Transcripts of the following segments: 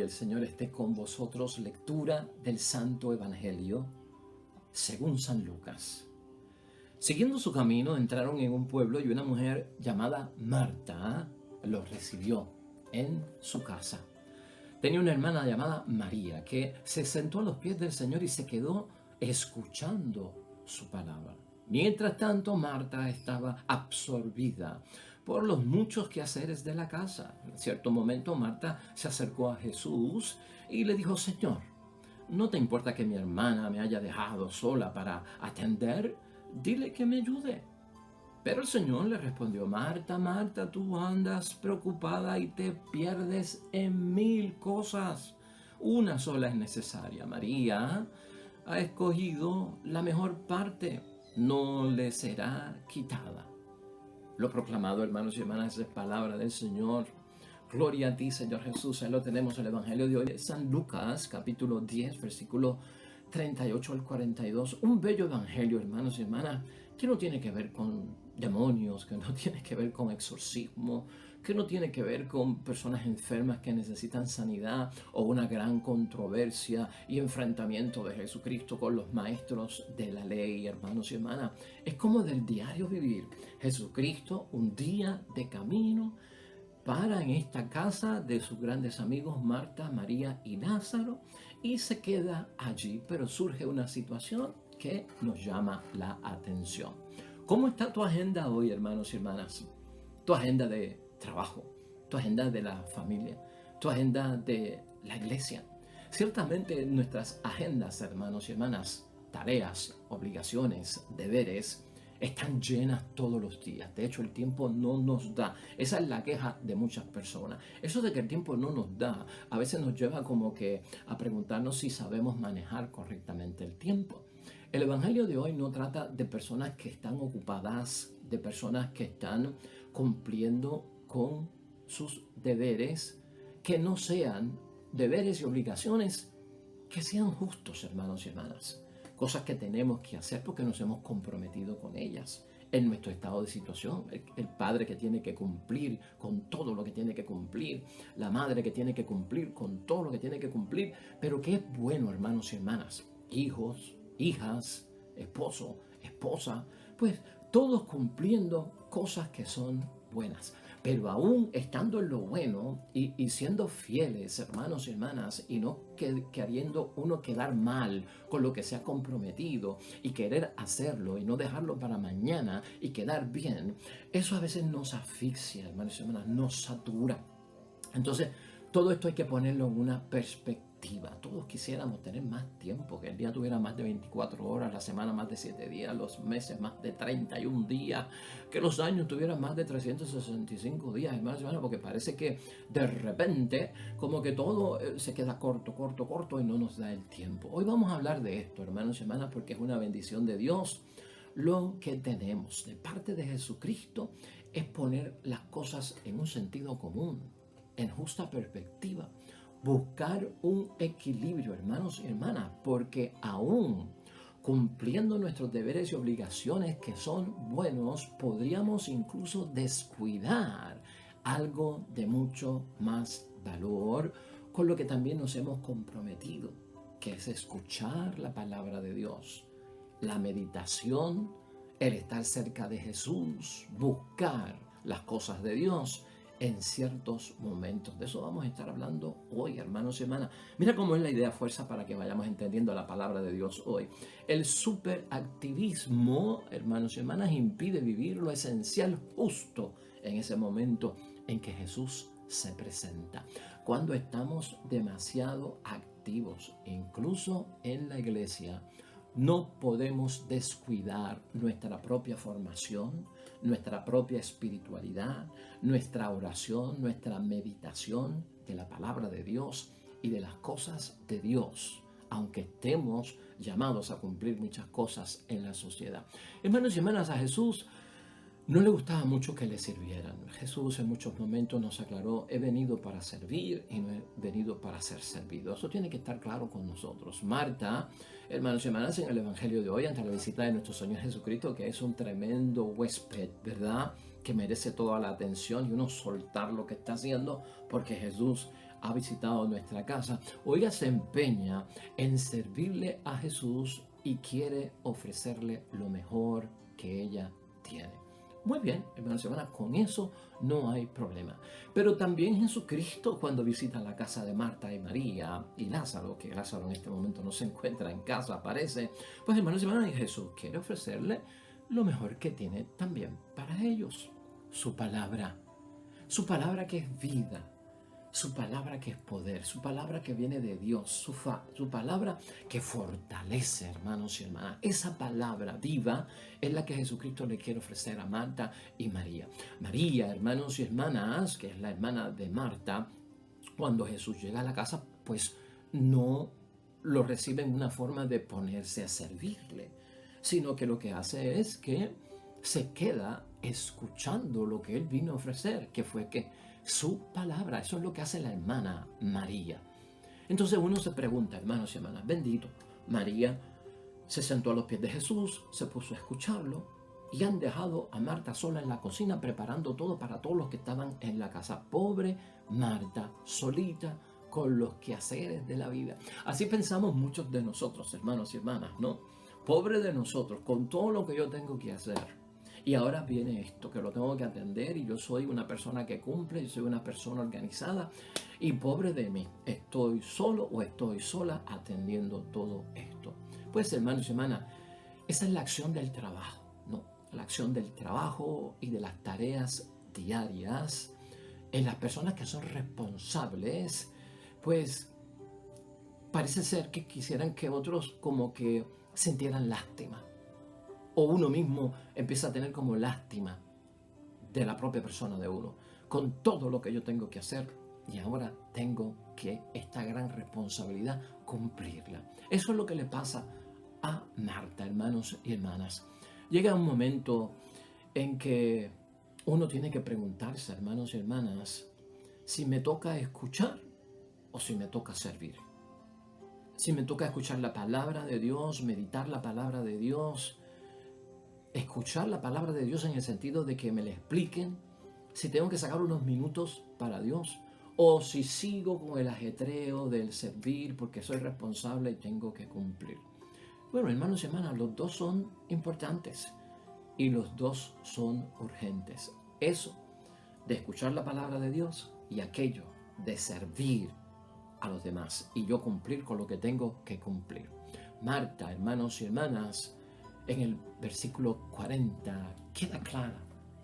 del Señor esté con vosotros. Lectura del Santo Evangelio según San Lucas. Siguiendo su camino, entraron en un pueblo y una mujer llamada Marta los recibió en su casa. Tenía una hermana llamada María que se sentó a los pies del Señor y se quedó escuchando su palabra. Mientras tanto, Marta estaba absorbida por los muchos quehaceres de la casa. En cierto momento, Marta se acercó a Jesús y le dijo: Señor, ¿no te importa que mi hermana me haya dejado sola para atender? Dile que me ayude. Pero el Señor le respondió: Marta, Marta, tú andas preocupada y te pierdes en 1000 cosas. Una sola es necesaria. María ha escogido la mejor parte, no le será quitada. Lo proclamado, hermanos y hermanas, es palabra del Señor. Gloria a ti, Señor Jesús. Ahí lo tenemos en el Evangelio de hoy, San Lucas, capítulo 10, versículo 38 al 42. Un bello evangelio, hermanos y hermanas, que no tiene que ver con demonios, que no tiene que ver con exorcismo, que no tiene que ver con personas enfermas que necesitan sanidad o una gran controversia y enfrentamiento de Jesucristo con los maestros de la ley, hermanos y hermanas. Es como del diario vivir. Jesucristo, un día de camino, para en esta casa de sus grandes amigos Marta, María y Lázaro y se queda allí, pero surge una situación que nos llama la atención. ¿Cómo está tu agenda hoy, hermanos y hermanas? Tu agenda de trabajo, tu agenda de la familia, tu agenda de la iglesia. Ciertamente nuestras agendas, hermanos y hermanas, tareas, obligaciones, deberes, están llenas todos los días. De hecho, el tiempo no nos da. Esa es la queja de muchas personas. Eso de que el tiempo no nos da, a veces nos lleva como que a preguntarnos si sabemos manejar correctamente el tiempo. El Evangelio de hoy no trata de personas que están ocupadas, de personas que están cumpliendo con sus deberes, que no sean deberes y obligaciones que sean justos, hermanos y hermanas. Cosas que tenemos que hacer porque nos hemos comprometido con ellas en nuestro estado de situación. El padre que tiene que cumplir con todo lo que tiene que cumplir, la madre que tiene que cumplir con todo lo que tiene que cumplir, pero que es bueno, hermanos y hermanas, hijos, hijas, esposo, esposa, pues todos cumpliendo cosas que son buenas. Pero aún estando en lo bueno y siendo fieles, hermanos y hermanas, y no queriendo uno quedar mal con lo que se ha comprometido y querer hacerlo y no dejarlo para mañana y quedar bien, eso a veces nos asfixia, hermanos y hermanas, nos satura. Entonces, todo esto hay que ponerlo en una perspectiva. Todos quisiéramos tener más tiempo, que el día tuviera más de 24 horas, la semana más de 7 días, los meses más de 31 días, que los años tuvieran más de 365 días, hermanos y hermanas, porque parece que de repente como que todo se queda corto y no nos da el tiempo. Hoy vamos a hablar de esto, hermanos y hermanas, porque es una bendición de Dios. Lo que tenemos de parte de Jesucristo es poner las cosas en un sentido común, en justa perspectiva, buscar un equilibrio, hermanos y hermanas, porque aún cumpliendo nuestros deberes y obligaciones que son buenos, podríamos incluso descuidar algo de mucho más valor con lo que también nos hemos comprometido, que es escuchar la palabra de Dios, la meditación, el estar cerca de Jesús, buscar las cosas de Dios en ciertos momentos. De eso vamos a estar hablando hoy, hermanos y hermanas. Mira cómo es la idea fuerza para que vayamos entendiendo la palabra de Dios hoy. El superactivismo, hermanos y hermanas, impide vivir lo esencial justo en ese momento en que Jesús se presenta. Cuando estamos demasiado activos, incluso en la iglesia, no podemos descuidar nuestra propia formación, nuestra propia espiritualidad, nuestra oración, nuestra meditación de la palabra de Dios y de las cosas de Dios, aunque estemos llamados a cumplir muchas cosas en la sociedad. Hermanos y hermanas, a Jesús no le gustaba mucho que le sirvieran. Jesús en muchos momentos nos aclaró: he venido para servir y no he venido para ser servido. Eso tiene que estar claro con nosotros. Marta, hermanos y hermanas, en el Evangelio de hoy, ante la visita de nuestro Señor Jesucristo, que es un tremendo huésped, ¿verdad?, que merece toda la atención y uno soltar lo que está haciendo, porque Jesús ha visitado nuestra casa, o ella se empeña en servirle a Jesús y quiere ofrecerle lo mejor que ella tiene. Muy bien, hermanos y hermanas, con eso no hay problema. Pero también Jesucristo, cuando visita la casa de Marta y María y Lázaro, que Lázaro en este momento no se encuentra en casa, aparece, pues hermanos y hermanas, Jesús quiere ofrecerle lo mejor que tiene también para ellos. Su palabra que es vida, su palabra que es poder, su palabra que viene de Dios, su palabra que fortalece, hermanos y hermanas. Esa palabra viva es la que Jesucristo le quiere ofrecer a Marta y María. María, hermanos y hermanas, que es la hermana de Marta, cuando Jesús llega a la casa, pues no lo recibe en una forma de ponerse a servirle, sino que lo que hace es que se queda escuchando lo que él vino a ofrecer, que fue que su palabra. Eso es lo que hace la hermana María. Entonces uno se pregunta, hermanos y hermanas, bendito, María se sentó a los pies de Jesús, se puso a escucharlo y han dejado a Marta sola en la cocina preparando todo para todos los que estaban en la casa. Pobre Marta, solita con los quehaceres de la vida. Así pensamos muchos de nosotros, hermanos y hermanas, ¿no? Pobre de nosotros, con todo lo que yo tengo que hacer. Y ahora viene esto, que lo tengo que atender y yo soy una persona que cumple, yo soy una persona organizada y pobre de mí, estoy solo o estoy sola atendiendo todo esto. Pues hermanos y hermanas, esa es la acción del trabajo, ¿no? La acción del trabajo y de las tareas diarias en las personas que son responsables, pues parece ser que quisieran que otros como que sintieran lástima. O uno mismo empieza a tener como lástima de la propia persona de uno, con todo lo que yo tengo que hacer y ahora tengo que esta gran responsabilidad cumplirla. Eso es lo que le pasa a Marta, hermanos y hermanas. Llega un momento en que uno tiene que preguntarse, hermanos y hermanas, si me toca escuchar o si me toca servir. Si me toca escuchar la palabra de Dios, meditar la palabra de Dios, escuchar la palabra de Dios en el sentido de que me la expliquen, si tengo que sacar unos minutos para Dios, o si sigo con el ajetreo del servir porque soy responsable y tengo que cumplir. Bueno, hermanos y hermanas, los dos son importantes y los dos son urgentes. Eso de escuchar la palabra de Dios y aquello de servir a los demás y yo cumplir con lo que tengo que cumplir. Marta, hermanos y hermanas, en el versículo 40 queda clara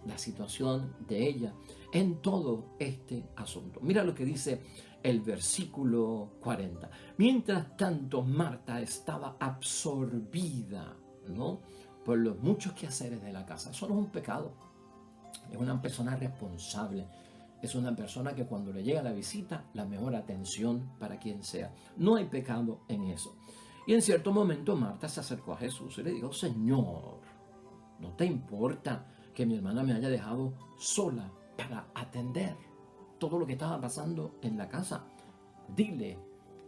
la situación de ella en todo este asunto. Mira lo que dice el versículo 40. Mientras tanto, Marta estaba absorbida, ¿no?, por los muchos quehaceres de la casa. Eso no es un pecado. Es una persona responsable. Es una persona que cuando le llega la visita, la mejor atención para quien sea. No hay pecado en eso. Y en cierto momento Marta se acercó a Jesús y le dijo, Señor, ¿no te importa que mi hermana me haya dejado sola para atender todo lo que estaba pasando en la casa? Dile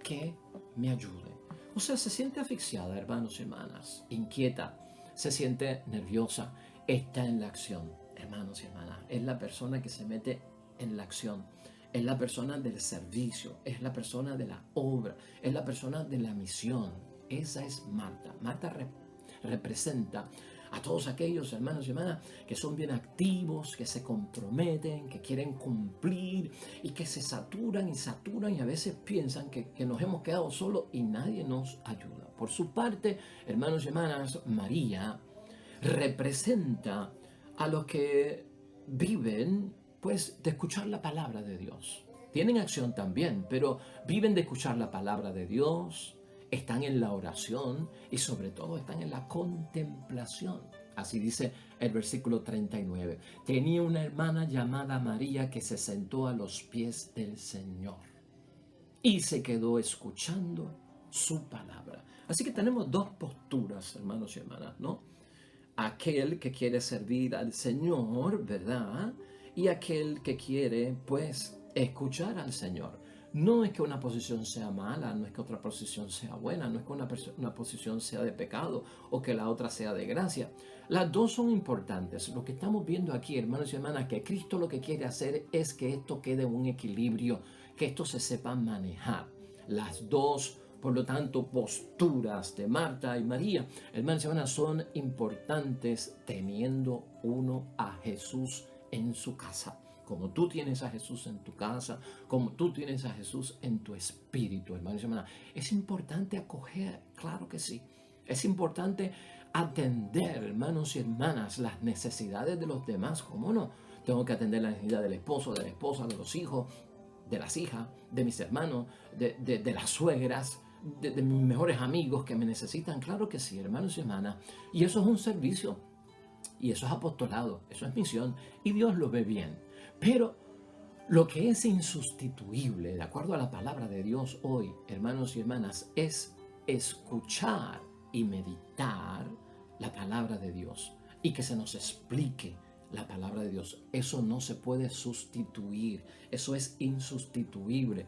que me ayude. O sea, se siente asfixiada, hermanos y hermanas, inquieta, se siente nerviosa, está en la acción, hermanos y hermanas. Es la persona que se mete en la acción. Es la persona del servicio, es la persona de la obra, es la persona de la misión. Esa es Marta. Marta representa a todos aquellos hermanos y hermanas que son bien activos, que se comprometen, que quieren cumplir y que se saturan y a veces piensan que nos hemos quedado solos y nadie nos ayuda. Por su parte, hermanos y hermanas, María representa a los que viven pues de escuchar la palabra de Dios. Tienen acción también, pero viven de escuchar la palabra de Dios, están en la oración y sobre todo están en la contemplación. Así dice el versículo 39. Tenía una hermana llamada María que se sentó a los pies del Señor y se quedó escuchando su palabra. Así que tenemos dos posturas, hermanos y hermanas, ¿no? Aquel que quiere servir al Señor, ¿verdad? Y aquel que quiere, pues, escuchar al Señor. No es que una posición sea mala, no es que otra posición sea buena, no es que una posición sea de pecado o que la otra sea de gracia. Las dos son importantes. Lo que estamos viendo aquí, hermanos y hermanas, que Cristo lo que quiere hacer es que esto quede en un equilibrio, que esto se sepa manejar. Las dos, por lo tanto, posturas de Marta y María, hermanos y hermanas, son importantes teniendo uno a Jesús en su casa. Como tú tienes a Jesús en tu casa, como tú tienes a Jesús en tu espíritu, hermanos y hermanas. Es importante acoger, claro que sí. Es importante atender, hermanos y hermanas, las necesidades de los demás. ¿Cómo no? Tengo que atender la necesidad del esposo, de la esposa, de los hijos, de las hijas, de mis hermanos, de las suegras, de mis mejores amigos que me necesitan. Claro que sí, hermanos y hermanas. Y eso es un servicio. Y eso es apostolado. Eso es misión. Y Dios lo ve bien. Pero lo que es insustituible, de acuerdo a la palabra de Dios hoy, hermanos y hermanas, es escuchar y meditar la palabra de Dios y que se nos explique la palabra de Dios. Eso no se puede sustituir, eso es insustituible.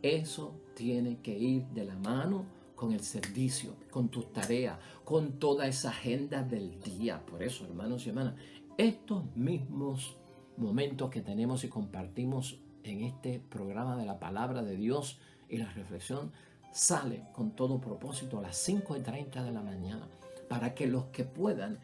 Eso tiene que ir de la mano con el servicio, con tus tareas, con toda esa agenda del día. Por eso, hermanos y hermanas, estos mismos momentos que tenemos y compartimos en este programa de la palabra de Dios y la reflexión sale con todo propósito a las 5:30 de la mañana para que los que puedan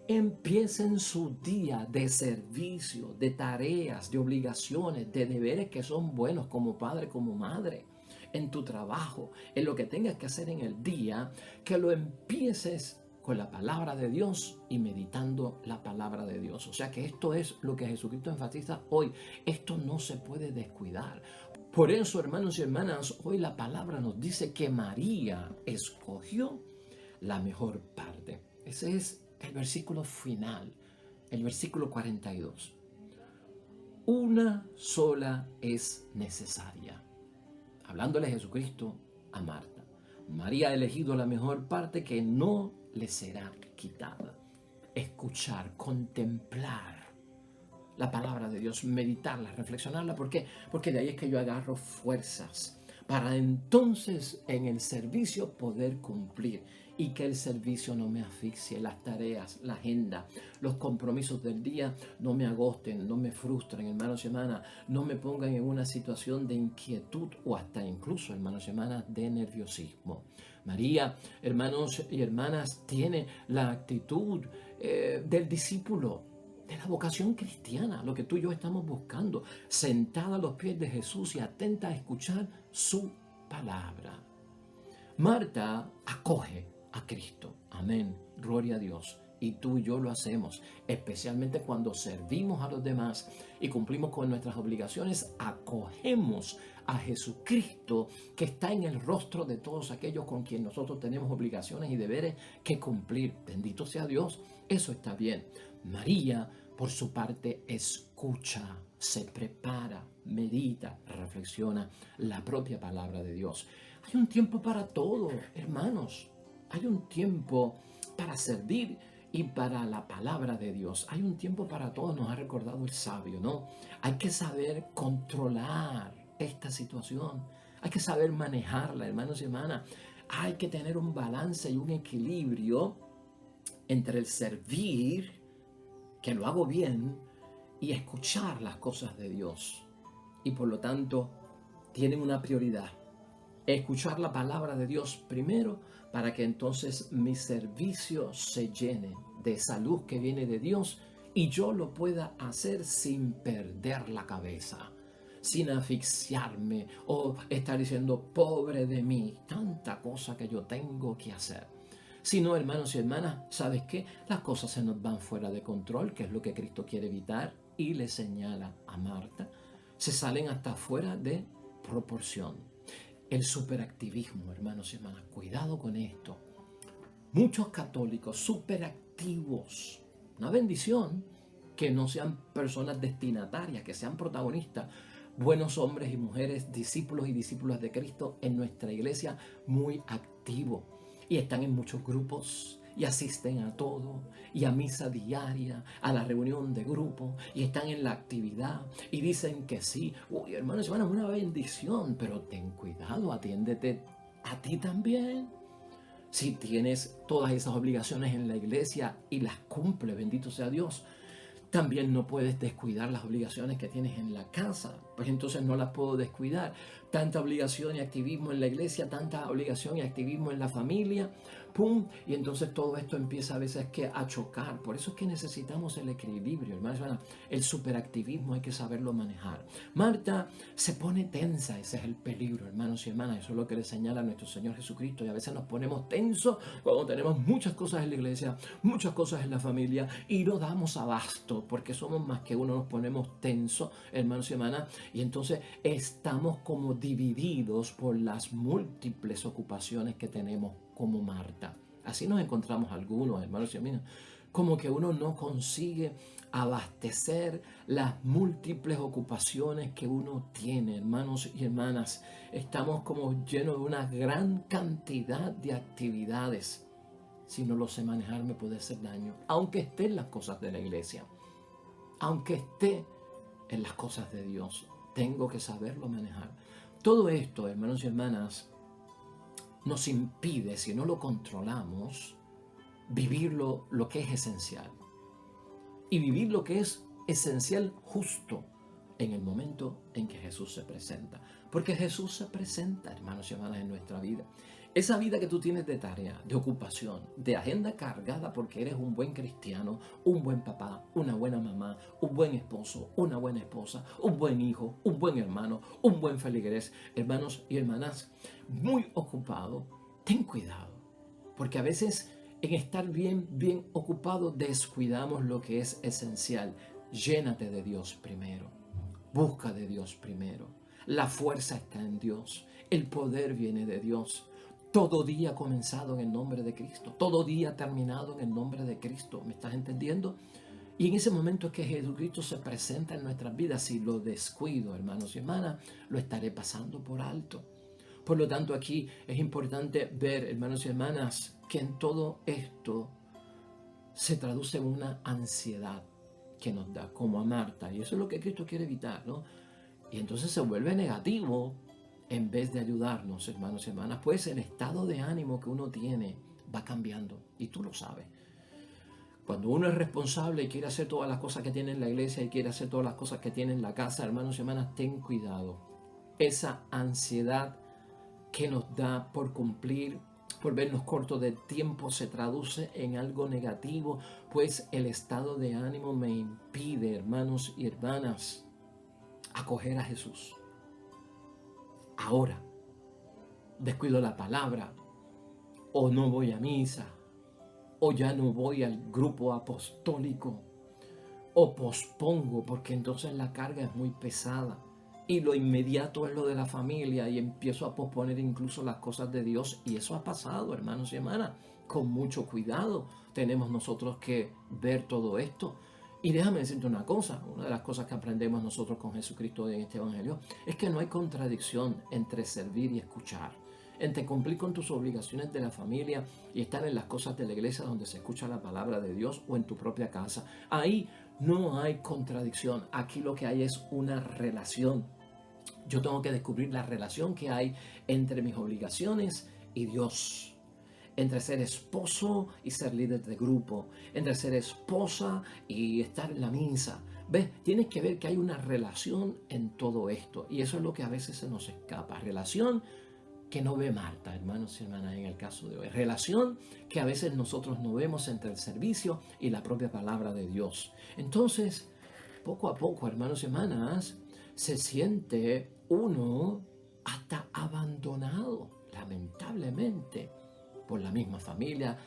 empiecen su día de servicio, de tareas, de obligaciones, de deberes que son buenos como padre, como madre, en tu trabajo, en lo que tengas que hacer en el día, que lo empieces con la palabra de Dios y meditando la palabra de Dios. O sea que esto es lo que Jesucristo enfatiza hoy. Esto no se puede descuidar. Por eso, hermanos y hermanas, hoy la palabra nos dice que María escogió la mejor parte. Ese es el versículo final, el versículo 42. Una sola es necesaria. Hablándole Jesucristo a Marta. María ha elegido la mejor parte que no le será quitada. Escuchar, contemplar la palabra de Dios, meditarla, reflexionarla. ¿Por qué? Porque de ahí es que yo agarro fuerzas para entonces en el servicio poder cumplir y que el servicio no me asfixie, las tareas, la agenda, los compromisos del día no me agosten, no me frustren, hermanos y hermanas, no me pongan en una situación de inquietud o hasta incluso, hermanos y hermanas, de nerviosismo. María, hermanos y hermanas, tiene la actitud del discípulo, de la vocación cristiana, lo que tú y yo estamos buscando, sentada a los pies de Jesús y atenta a escuchar su palabra. Marta acoge a Cristo. Amén. Gloria a Dios. Y tú y yo lo hacemos, especialmente cuando servimos a los demás y cumplimos con nuestras obligaciones, acogemos a Jesucristo que está en el rostro de todos aquellos con quien nosotros tenemos obligaciones y deberes que cumplir. Bendito sea Dios, eso está bien. María, por su parte, escucha, se prepara, medita, reflexiona la propia palabra de Dios. Hay un tiempo para todo, hermanos. Hay un tiempo para servir y para la palabra de Dios. Hay un tiempo para todo, nos ha recordado el sabio, ¿no? Hay que saber controlar esta situación. Hay que saber manejarla, hermanos y hermanas. Hay que tener un balance y un equilibrio entre el servir, que lo hago bien, y escuchar las cosas de Dios. Y por lo tanto, tienen una prioridad. Escuchar la palabra de Dios primero para que entonces mi servicio se llene de esa luz que viene de Dios y yo lo pueda hacer sin perder la cabeza, sin asfixiarme o estar diciendo pobre de mí, tanta cosa que yo tengo que hacer. Si no, hermanos y hermanas, ¿sabes qué? Las cosas se nos van fuera de control, que es lo que Cristo quiere evitar, y le señala a Marta. Se salen hasta fuera de proporción. El superactivismo, hermanos y hermanas, cuidado con esto. Muchos católicos superactivos, una bendición, que no sean personas destinatarias, que sean protagonistas, buenos hombres y mujeres, discípulos y discípulas de Cristo en nuestra iglesia, muy activos. Y están en muchos grupos y asisten a todo y a misa diaria, a la reunión de grupo y están en la actividad y dicen que sí. Uy, hermanos y hermanas, una bendición, pero ten cuidado, atiéndete a ti también. Si tienes todas esas obligaciones en la iglesia y las cumple, bendito sea Dios, También no puedes descuidar las obligaciones que tienes en la casa, pues entonces no las puedo descuidar. Tanta obligación y activismo en la iglesia, tanta obligación y activismo en la familia, ¡pum! Y entonces todo esto empieza a veces a chocar. Por eso es que necesitamos el equilibrio, hermanos. El superactivismo hay que saberlo manejar. Marta se pone tensa, ese es el peligro, hermanos y hermanas. Eso es lo que le señala a nuestro Señor Jesucristo. Y a veces nos ponemos tensos cuando tenemos muchas cosas en la iglesia, muchas cosas en la familia y no damos abasto porque somos más que uno, nos ponemos tensos, hermanos y hermanas. Y entonces estamos como divididos por las múltiples ocupaciones que tenemos como Marta. Así nos encontramos algunos, hermanos y hermanas, como que uno no consigue abastecer las múltiples ocupaciones que uno tiene, hermanos y hermanas. Estamos como llenos de una gran cantidad de actividades. Si no lo sé manejar me puede hacer daño, aunque esté en las cosas de la iglesia, aunque esté en las cosas de Dios. Tengo que saberlo manejar. Todo esto, hermanos y hermanas, nos impide, si no lo controlamos, vivir lo que es esencial. Y vivir lo que es esencial justo en el momento en que Jesús se presenta. Porque Jesús se presenta, hermanos y hermanas, en nuestra vida. Esa vida que tú tienes de tarea, de ocupación, de agenda cargada porque eres un buen cristiano, un buen papá, una buena mamá, un buen esposo, una buena esposa, un buen hijo, un buen hermano, un buen feligrés, hermanos y hermanas, muy ocupado, ten cuidado. Porque a veces en estar bien ocupado descuidamos lo que es esencial. Llénate de Dios primero. Busca de Dios primero. La fuerza está en Dios. El poder viene de Dios. Todo día comenzado en el nombre de Cristo. Todo día terminado en el nombre de Cristo. ¿Me estás entendiendo? Y en ese momento es que Jesucristo se presenta en nuestras vidas. Si lo descuido, hermanos y hermanas, lo estaré pasando por alto. Por lo tanto, aquí es importante ver, hermanos y hermanas, que en todo esto se traduce en una ansiedad que nos da, como a Marta. Y eso es lo que Cristo quiere evitar, ¿no? Y entonces se vuelve negativo en vez de ayudarnos, hermanos y hermanas. Pues el estado de ánimo que uno tiene va cambiando. Y tú lo sabes. Cuando uno es responsable y quiere hacer todas las cosas que tiene en la iglesia y quiere hacer todas las cosas que tiene en la casa, hermanos y hermanas, ten cuidado. Esa ansiedad que nos da por cumplir, por vernos cortos de tiempo, se traduce en algo negativo, pues el estado de ánimo me impide, hermanos y hermanas, acoger a Jesús. Ahora, descuido la palabra, o no voy a misa, o ya no voy al grupo apostólico, o pospongo porque entonces la carga es muy pesada. Y lo inmediato es lo de la familia y empiezo a posponer incluso las cosas de Dios. Y eso ha pasado, hermanos y hermanas. Con mucho cuidado tenemos nosotros que ver todo esto. Y déjame decirte una cosa, una de las cosas que aprendemos nosotros con Jesucristo en este Evangelio es que no hay contradicción entre servir y escuchar, entre cumplir con tus obligaciones de la familia y estar en las cosas de la iglesia donde se escucha la palabra de Dios o en tu propia casa. Ahí no hay contradicción, aquí lo que hay es una relación. Yo tengo que descubrir la relación que hay entre mis obligaciones y Dios. Entre ser esposo y ser líder de grupo. Entre ser esposa y estar en la misa. ¿Ves? Tienes que ver que hay una relación en todo esto. Y eso es lo que a veces se nos escapa. Relación que no ve Marta, hermanos y hermanas, en el caso de hoy. Relación que a veces nosotros no vemos entre el servicio y la propia palabra de Dios. Entonces, poco a poco, hermanos y hermanas, se siente uno hasta abandonado, lamentablemente, por la misma familia,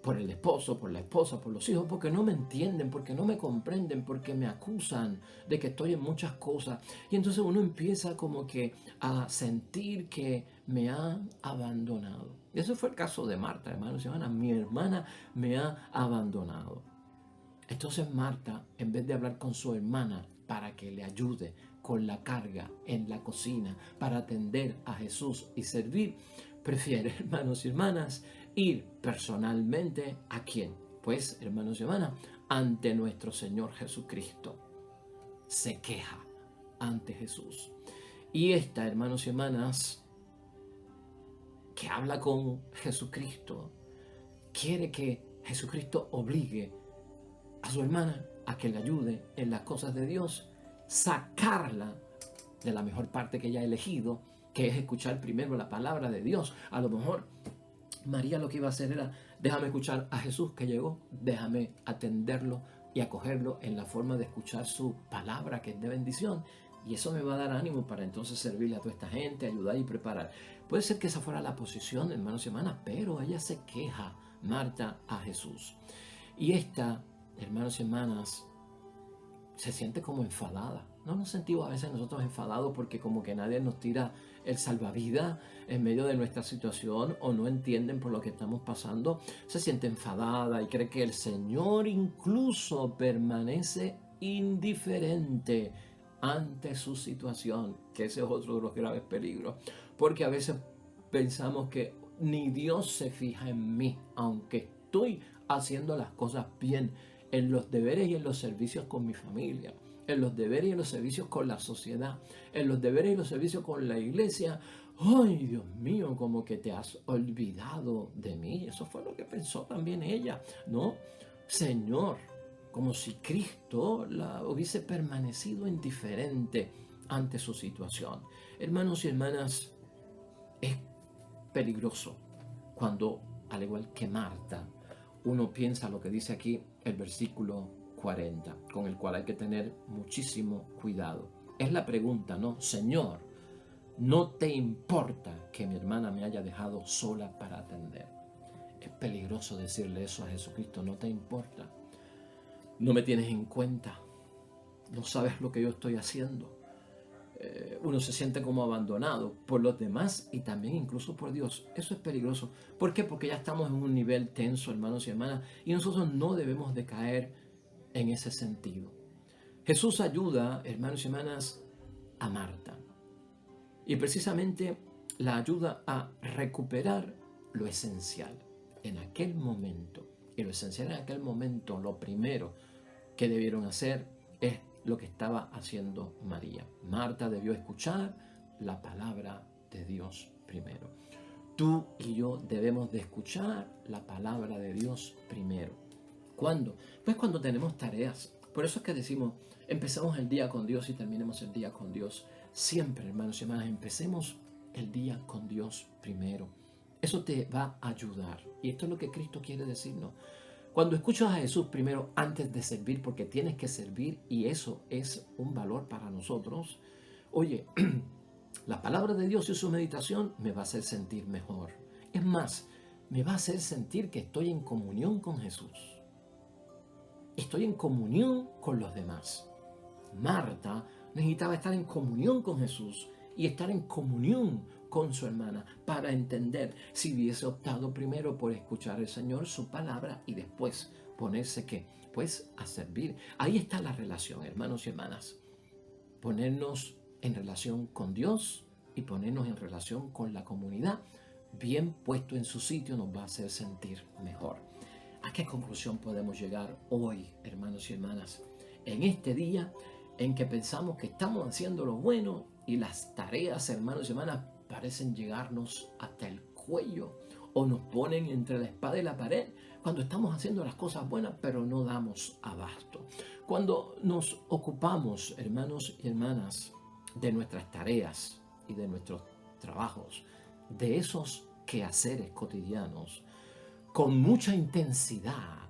por el esposo, por la esposa, por los hijos, porque no me entienden, porque no me comprenden, porque me acusan de que estoy en muchas cosas. Y entonces uno empieza como que a sentir que me han abandonado. Y ese fue el caso de Marta, hermanos y hermanas. Mi hermana me ha abandonado. Entonces Marta, en vez de hablar con su hermana para que le ayude con la carga en la cocina, para atender a Jesús y servir, prefiere, hermanos y hermanas, ir personalmente ¿a quién? Pues, hermanos y hermanas, ante nuestro Señor Jesucristo. Se queja ante Jesús. Y esta, hermanos y hermanas, que habla con Jesucristo, quiere que Jesucristo obligue a su hermana a que le ayude en las cosas de Dios, sacarla de la mejor parte que ella ha elegido, que es escuchar primero la palabra de Dios. A lo mejor María lo que iba a hacer era, déjame escuchar a Jesús que llegó, déjame atenderlo y acogerlo en la forma de escuchar su palabra, que es de bendición. Y eso me va a dar ánimo para entonces servirle a toda esta gente, ayudar y preparar. Puede ser que esa fuera la posición, hermanos y hermanas, pero ella se queja, Marta, a Jesús. Y esta, hermanos y hermanas, se siente como enfadada. ¿No nos sentimos a veces nosotros enfadados porque como que nadie nos tira el salvavidas en medio de nuestra situación o no entienden por lo que estamos pasando? Se siente enfadada y cree que el Señor incluso permanece indiferente ante su situación, que ese es otro de los graves peligros, porque a veces pensamos que ni Dios se fija en mí, aunque estoy haciendo las cosas bien, en los deberes y en los servicios con mi familia, en los deberes y en los servicios con la sociedad, en los deberes y los servicios con la iglesia. ¡Ay, Dios mío! Como que te has olvidado de mí. Eso fue lo que pensó también ella, ¿no? Señor, como si Cristo la hubiese permanecido indiferente ante su situación. Hermanos y hermanas, es peligroso cuando, al igual que Marta, uno piensa lo que dice aquí el versículo 40, con el cual hay que tener muchísimo cuidado. Es la pregunta, ¿no? Señor, ¿no te importa que mi hermana me haya dejado sola para atender? Es peligroso decirle eso a Jesucristo, no te importa. No me tienes en cuenta, no sabes lo que yo estoy haciendo. Uno se siente como abandonado por los demás y también incluso por Dios. Eso es peligroso. ¿Por qué? Porque ya estamos en un nivel tenso, hermanos y hermanas, y nosotros no debemos de caer en ese sentido. Jesús ayuda, hermanos y hermanas, a Marta. Y precisamente la ayuda a recuperar lo esencial en aquel momento. Y lo esencial en aquel momento, lo primero que debieron hacer es lo que estaba haciendo María. Marta debió escuchar la palabra de Dios primero. Tú y yo debemos de escuchar la palabra de Dios primero. ¿Cuándo? Pues cuando tenemos tareas. Por eso es que decimos, empezamos el día con Dios y terminemos el día con Dios. Siempre, hermanos y hermanas, empecemos el día con Dios primero. Eso te va a ayudar. Y esto es lo que Cristo quiere decirnos. Cuando escuchas a Jesús primero antes de servir, porque tienes que servir y eso es un valor para nosotros, oye, la palabra de Dios y su meditación me va a hacer sentir mejor. Es más, me va a hacer sentir que estoy en comunión con Jesús. Estoy en comunión con los demás. Marta necesitaba estar en comunión con Jesús y estar en comunión con su hermana para entender si hubiese optado primero por escuchar al Señor, su palabra, y después ponerse ¿qué? Pues a servir. Ahí está la relación, hermanos y hermanas. Ponernos en relación con Dios y ponernos en relación con la comunidad, bien puesto en su sitio, nos va a hacer sentir mejor. ¿A qué conclusión podemos llegar hoy, hermanos y hermanas? En este día en que pensamos que estamos haciendo lo bueno y las tareas, hermanos y hermanas, parecen llegarnos hasta el cuello o nos ponen entre la espada y la pared cuando estamos haciendo las cosas buenas pero no damos abasto. Cuando nos ocupamos, hermanos y hermanas, de nuestras tareas y de nuestros trabajos, de esos quehaceres cotidianos, con mucha intensidad,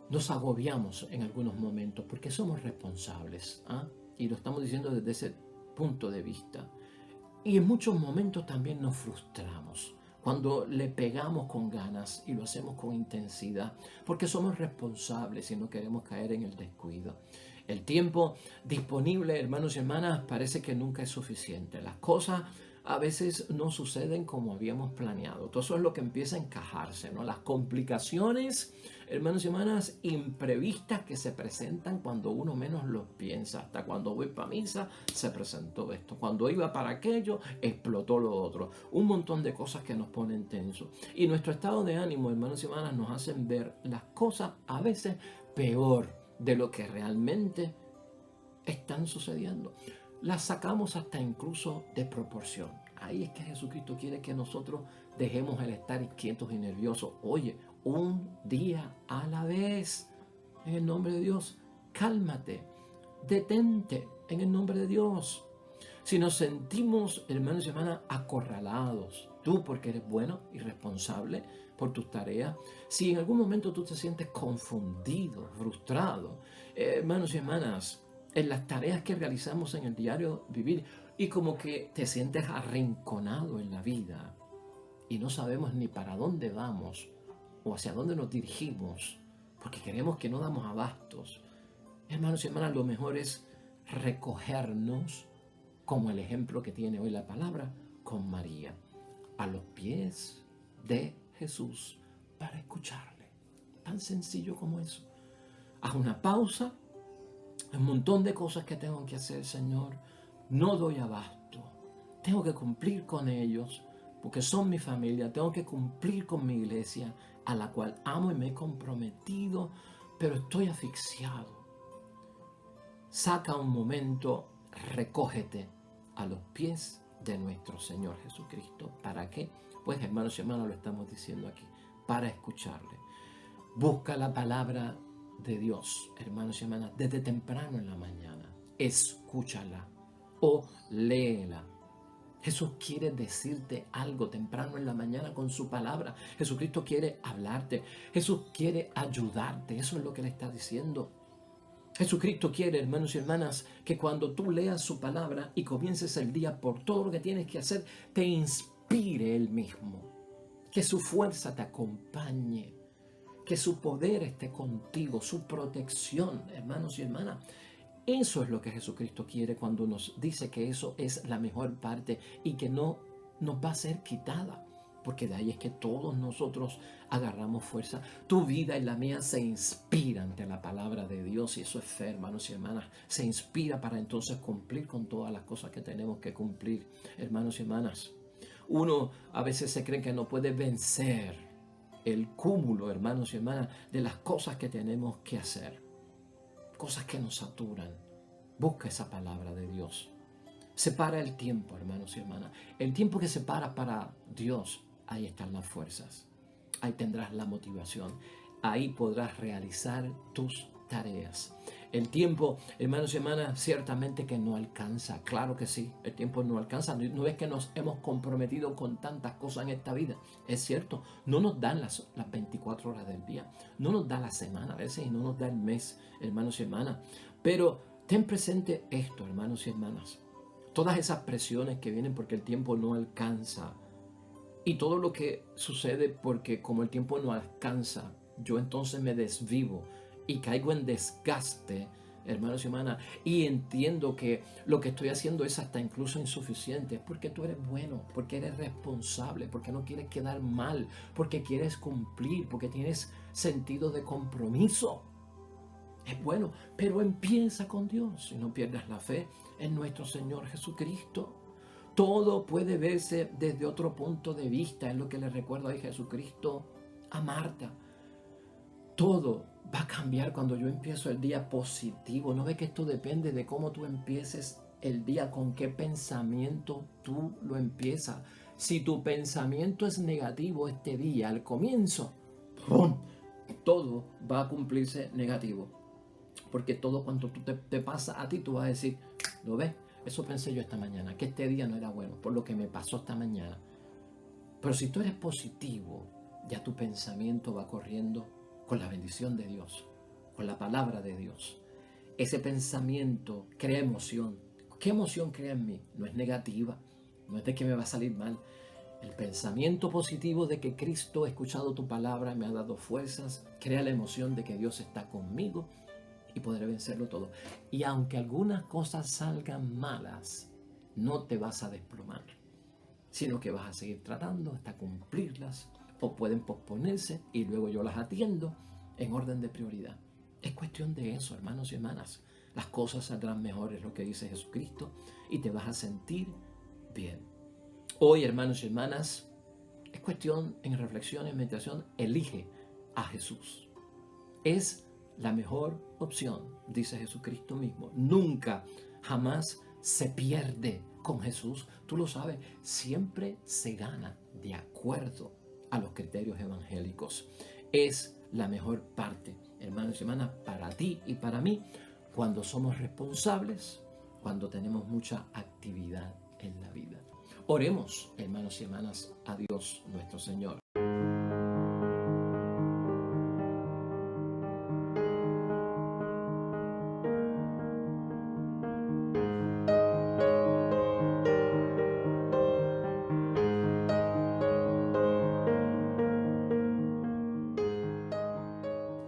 nos agobiamos en algunos momentos porque somos responsables, y lo estamos diciendo desde ese punto de vista. Y en muchos momentos también nos frustramos cuando le pegamos con ganas y lo hacemos con intensidad, porque somos responsables y no queremos caer en el descuido. El tiempo disponible, hermanos y hermanas, parece que nunca es suficiente. Las cosas a veces no suceden como habíamos planeado. Todo eso es lo que empieza a encajarse, ¿no? Las complicaciones, hermanos y hermanas, imprevistas que se presentan cuando uno menos lo piensa. Hasta cuando voy para misa se presentó esto. Cuando iba para aquello explotó lo otro. Un montón de cosas que nos ponen tensos. Y nuestro estado de ánimo, hermanos y hermanas, nos hacen ver las cosas a veces peor de lo que realmente están sucediendo. Las sacamos hasta incluso de proporción. Ahí es que Jesucristo quiere que nosotros dejemos el estar inquietos y nerviosos. Oye, un día a la vez. en el nombre de Dios. Cálmate, detente en el nombre de Dios. Si nos sentimos, hermanos y hermanas, acorralados, tú porque eres bueno y responsable por tus tareas, si en algún momento tú te sientes confundido, frustrado, hermanos y hermanas, en las tareas que realizamos en el diario vivir y como que te sientes arrinconado en la vida y no sabemos ni para dónde vamos o hacia dónde nos dirigimos, porque creemos que no damos abastos, hermanos y hermanas, lo mejor es recogernos como el ejemplo que tiene hoy la palabra con María, a los pies de Jesús para escucharle. Tan sencillo como eso. Haz una pausa, un montón de cosas que tengo que hacer, Señor. No doy abasto. Tengo que cumplir con ellos porque son mi familia. Tengo que cumplir con mi iglesia a la cual amo y me he comprometido, pero estoy asfixiado. Saca un momento, recógete a los pies de nuestro Señor Jesucristo. ¿Para qué? Pues hermanos y hermanas, lo estamos diciendo aquí, para escucharle. Busca la palabra de Dios, hermanos y hermanas, desde temprano en la mañana. Escúchala o léela. Jesús quiere decirte algo temprano en la mañana con su palabra. Jesucristo quiere hablarte. Jesús quiere ayudarte. Eso es lo que le está diciendo. Jesucristo quiere, hermanos y hermanas, que cuando tú leas su palabra y comiences el día por todo lo que tienes que hacer, te inspire Él mismo. Que su fuerza te acompañe. Que su poder esté contigo, su protección, hermanos y hermanas. Eso es lo que Jesucristo quiere cuando nos dice que eso es la mejor parte y que no nos va a ser quitada. Porque de ahí es que todos nosotros agarramos fuerza. Tu vida y la mía se inspira ante la palabra de Dios y eso es fe, hermanos y hermanas. Se inspira para entonces cumplir con todas las cosas que tenemos que cumplir, hermanos y hermanas. Uno a veces se cree que no puede vencer el cúmulo, hermanos y hermanas, de las cosas que tenemos que hacer. Cosas que nos saturan. Busca esa palabra de Dios. Separa el tiempo, hermanos y hermanas. El tiempo que separa para Dios, ahí están las fuerzas. Ahí tendrás la motivación. Ahí podrás realizar tus tareas. El tiempo, hermanos y hermanas, ciertamente que no alcanza. Claro que sí, el tiempo no alcanza. No es que nos hemos comprometido con tantas cosas en esta vida. Es cierto, no nos dan las 24 horas del día. No nos da la semana a veces y no nos da el mes, hermanos y hermanas. Pero ten presente esto, hermanos y hermanas. Todas esas presiones que vienen porque el tiempo no alcanza. Y todo lo que sucede porque como el tiempo no alcanza, yo entonces me desvivo y caigo en desgaste, hermanos y hermanas, y entiendo que lo que estoy haciendo es hasta incluso insuficiente, porque tú eres bueno, porque eres responsable, porque no quieres quedar mal, porque quieres cumplir, porque tienes sentido de compromiso. Es bueno, pero empieza con Dios y no pierdas la fe en nuestro Señor Jesucristo. Todo puede verse desde otro punto de vista, es lo que le recuerdo a Jesucristo a Marta. Todo va a cambiar cuando yo empiezo el día positivo. ¿No ves que esto depende de cómo tú empieces el día, con qué pensamiento tú lo empiezas? Si tu pensamiento es negativo este día, al comienzo, ¡pum!, todo va a cumplirse negativo. Porque todo cuanto te pasa a ti, tú vas a decir, ¿lo ves? Eso pensé yo esta mañana, que este día no era bueno, por lo que me pasó esta mañana. Pero si tú eres positivo, ya tu pensamiento va corriendo con la bendición de Dios, con la palabra de Dios. Ese pensamiento crea emoción. ¿Qué emoción crea en mí? No es negativa, no es de que me va a salir mal. El pensamiento positivo de que Cristo ha escuchado tu palabra, me ha dado fuerzas, crea la emoción de que Dios está conmigo y podré vencerlo todo. Y aunque algunas cosas salgan malas, no te vas a desplomar, sino que vas a seguir tratando hasta cumplirlas, o pueden posponerse y luego yo las atiendo en orden de prioridad. Es cuestión de eso, hermanos y hermanas. Las cosas saldrán mejor, es lo que dice Jesucristo, y te vas a sentir bien. Hoy, hermanos y hermanas, es cuestión en reflexión, en meditación, elige a Jesús. Es la mejor opción, dice Jesucristo mismo. Nunca, jamás se pierde con Jesús. Tú lo sabes, siempre se gana de acuerdo a los criterios evangélicos. Es la mejor parte, hermanos y hermanas, para ti y para mí, cuando somos responsables, cuando tenemos mucha actividad en la vida. Oremos, hermanos y hermanas, a Dios nuestro Señor.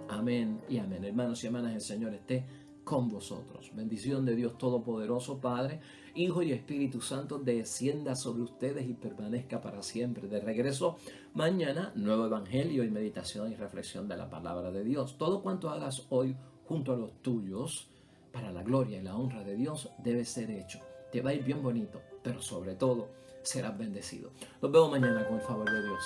Amén y amén. Hermanos y hermanas, el Señor esté con vosotros. Bendición de Dios Todopoderoso, Padre, Hijo y Espíritu Santo, descienda sobre ustedes y permanezca para siempre. De regreso mañana, nuevo evangelio y meditación y reflexión de la palabra de Dios. Todo cuanto hagas hoy junto a los tuyos, para la gloria y la honra de Dios, debe ser hecho. Te va a ir bien bonito, pero sobre todo serás bendecido. Los veo mañana con el favor de Dios.